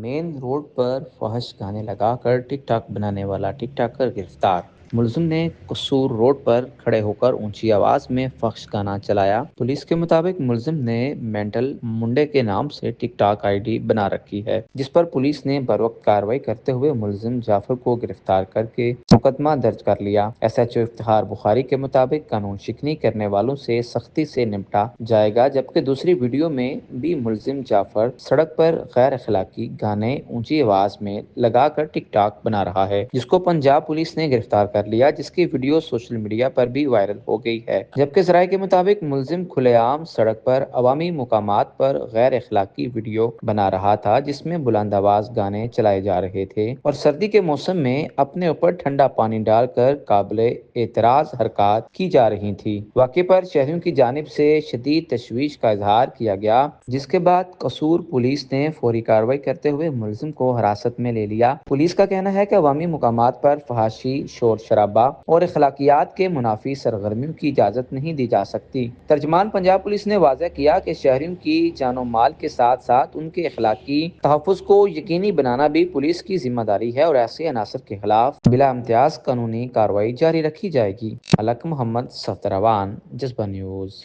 Main road پر فحش گانے لگا کر ٹک ٹاک بنانے والا ٹک ٹاکر گرفتار۔ ملزم نے قصور روڈ پر کھڑے ہو کر اونچی آواز میں فحش گانا چلایا۔ پولیس کے مطابق ملزم نے مینٹل منڈے کے نام سے ٹک ٹاک آئی ڈی بنا رکھی ہے، جس پر پولیس نے بروقت کارروائی کرتے ہوئے ملزم جعفر کو گرفتار کر کے مقدمہ درج کر لیا۔ ایس ایچ او افتخار بخاری کے مطابق قانون شکنی کرنے والوں سے سختی سے نمٹا جائے گا، جبکہ دوسری ویڈیو میں بھی ملزم جعفر سڑک پر غیر اخلاقی گانے اونچی آواز میں لگا کر ٹک ٹاک بنا رہا ہے، جس کو پنجاب پولیس نے گرفتار کر لیا، جس کی ویڈیو سوشل میڈیا پر بھی وائرل ہو گئی ہے۔ جبکہ ذرائع کے مطابق ملزم کھلے عام سڑک پر عوامی مقامات پر غیر اخلاقی ویڈیو بنا رہا تھا، جس میں بلند آواز گانے چلائے جا رہے تھے اور سردی کے موسم میں اپنے اوپر ٹھنڈا پانی ڈال کر قابل اعتراض حرکات کی جا رہی تھی۔ واقعے پر شہریوں کی جانب سے شدید تشویش کا اظہار کیا گیا، جس کے بعد قصور پولیس نے فوری کارروائی کرتے ہوئے ملزم کو حراست میں لے لیا۔ پولیس کا کہنا ہے کہ عوامی مقامات پر فحاشی، شور شرابہ اور اخلاقیات کے منافی سرگرمیوں کی اجازت نہیں دی جا سکتی۔ ترجمان پنجاب پولیس نے واضح کیا کہ شہریوں کی جان و مال کے ساتھ ساتھ ان کے اخلاقی تحفظ کو یقینی بنانا بھی پولیس کی ذمہ داری ہے اور ایسے عناصر کے خلاف بلا امتیاز قانونی کارروائی جاری رکھی جائے گی۔ ملک محمد صفدروان، جذبہ نیوز۔